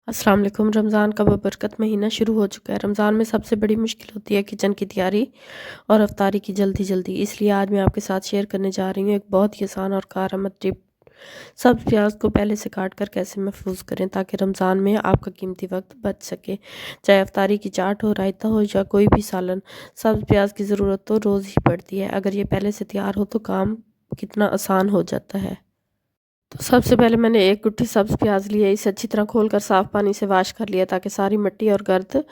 अस्सलाम वालेकुम। रमज़ान का बबरकत महीना शुरू हो चुका है। रमज़ान में सबसे बड़ी मुश्किल होती है किचन की तैयारी और अफ्तारी की जल्दी-जल्दी। इसलिए आज मैं आपके साथ शेयर करने जा रही हूँ एक बहुत ही आसान और कारआमद टिप। सब्ज़ प्याज को पहले से काट कर कैसे महफूज करें ताकि रमज़ान में आपका कीमती वक्त बच सके। चाहे अफ्तारी की चाट हो, रायता हो या कोई भी सालन, सब्ज़ प्याज की ज़रूरत तो रोज़ ही पड़ती है। अगर ये पहले से तैयार हो तो काम कितना आसान हो जाता है। तो सबसे पहले मैंने एक गुट्ठी सब्ज़ प्याज लिया, इसे अच्छी तरह खोलकर साफ़ पानी से वॉश कर लिया ताकि सारी मिट्टी और गर्द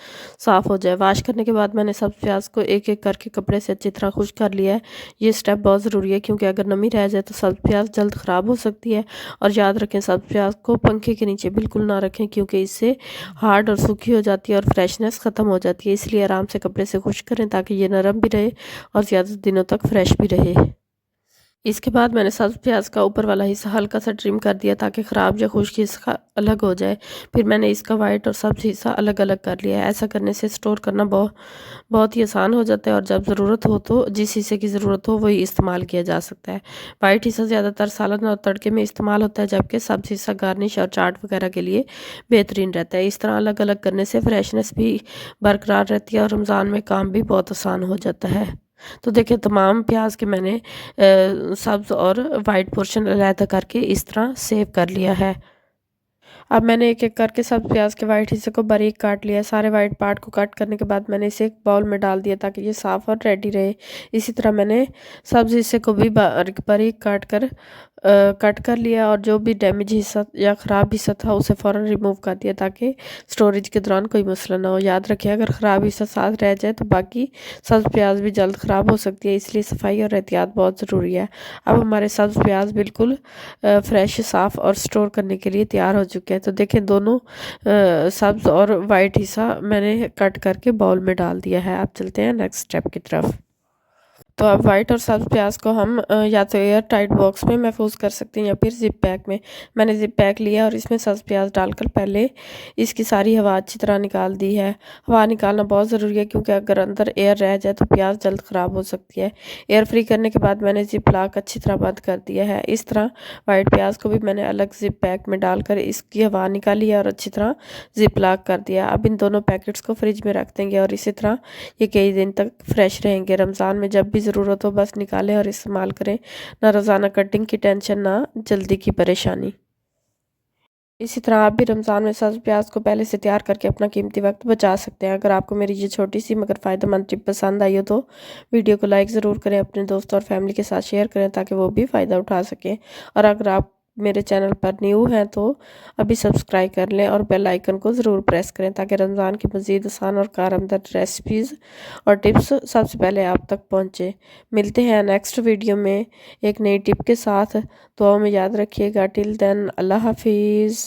साफ़ हो जाए। वॉश करने के बाद मैंने सब्ज़ प्याज को एक-एक करके कपड़े से अच्छी तरह खुश्क कर लिया है। ये स्टेप बहुत ज़रूरी है क्योंकि अगर नमी रह जाए तो सब्ज़ प्याज जल्द ख़राब हो सकती है। और याद रखें, सब्ज़ प्याज को पंखे के नीचे बिल्कुल ना रखें क्योंकि इससे हार्ड और सूखी हो जाती है और फ्रेशनेस ख़त्म हो जाती है। इसलिए आराम से कपड़े से खुश्क करें ताकि ये नरम भी रहे और ज़्यादा दिनों तक फ्रेश भी रहे। इसके बाद मैंने सब्ज़ प्याज़ का ऊपर वाला हिस्सा हल्का सा ट्रिम कर दिया ताकि ख़राब या खुश्क हिस्सा अलग हो जाए। फिर मैंने इसका वाइट और सब्ज़ हिस्सा अलग-अलग कर लिया है। ऐसा करने से स्टोर करना बहुत ही आसान हो जाता है और जब ज़रूरत हो तो जिस हिस्से की ज़रूरत हो वही इस्तेमाल किया जा सकता है। वाइट हिस्सा ज़्यादातर सालन और तड़के में इस्तेमाल होता है, जबकि सब्ज़ हिस्सा गार्निश और चाट वगैरह के लिए बेहतरीन रहता है। इस तरह अलग-अलग करने से फ्रेशनेस भी बरकरार रहती है और रमज़ान में काम भी बहुत आसान हो जाता है। तो देखिए, तमाम प्याज के मैंने सब्ज़ और वाइट पोर्शन अलहदा करके इस तरह सेव कर लिया है। अब मैंने एक-एक करके सब प्याज के वाइट हिस्से को बारीक काट लिया है। सारे वाइट पार्ट को कट करने के बाद मैंने इसे एक बाउल में डाल दिया ताकि ये साफ़ और रेडी रहे। इसी तरह मैंने सब्ज़ हिस्से को भी बारीक बारीक कट कर लिया और जो भी डैमेज हिस्सा या ख़राब हिस्सा था उसे फ़ौरन रिमूव कर दिया ताकि स्टोरेज के दौरान कोई मसला ना हो। याद रखिए, अगर ख़राब हिस्सा साथ रह जाए तो बाकी सब्ज़ प्याज भी जल्द ख़राब हो सकती है, इसलिए सफाई और एहतियात बहुत ज़रूरी है। अब हमारे सब्ज़ प्याज बिल्कुल फ्रेश, साफ़ और स्टोर करने के लिए तैयार हो चुके हैं। तो देखें, दोनों सब्ज़ और वाइट हिस्सा मैंने कट करके बाउल में डाल दिया है। अब चलते हैं नेक्स्ट स्टेप की तरफ। तो अब वाइट और सब्ज़ प्याज को हम या तो एयर टाइट बॉक्स में महफूज कर सकते हैं या फिर ज़िप पैक में। मैंने ज़िप पैक लिया और इसमें सब्ज़ प्याज डालकर पहले इसकी सारी हवा अच्छी तरह निकाल दी है। हवा निकालना बहुत ज़रूरी है क्योंकि अगर अंदर एयर रह जाए तो प्याज जल्द ख़राब हो सकती है। एयर फ्री करने के बाद मैंने ज़िप लॉक अच्छी तरह बंद कर दिया है। इस तरह वाइट प्याज को भी मैंने अलग ज़िप पैक में डालकर इसकी हवा निकाली है और अच्छी तरह ज़िप लॉक कर दिया। अब इन दोनों पैकेट्स को फ्रिज में रख देंगे और इसी तरह ये कई दिन तक फ्रेश रहेंगे। रमज़ान में जब भी ज़रूरत हो बस निकालें और इस्तेमाल करें। ना रोज़ाना कटिंग की टेंशन, ना जल्दी की परेशानी। इसी तरह आप भी रमज़ान में सब्ज़ प्याज को पहले से तैयार करके अपना कीमती वक्त बचा सकते हैं। अगर आपको मेरी ये छोटी सी मगर फ़ायदेमंद टिप पसंद आई हो तो वीडियो को लाइक ज़रूर करें, अपने दोस्तों और फैमिली के साथ शेयर करें ताकि वो भी फ़ायदा उठा सकें। और अगर आप मेरे चैनल पर न्यू हैं तो अभी सब्सक्राइब कर लें और बेल आइकन को ज़रूर प्रेस करें ताकि रमज़ान की मज़ीद आसान और कारआमद रेसिपीज़ और टिप्स सबसे पहले आप तक पहुँचे। मिलते हैं नेक्स्ट वीडियो में एक नई टिप के साथ। दुआओं में याद रखिएगा। टिल देन, अल्लाह हाफिज़।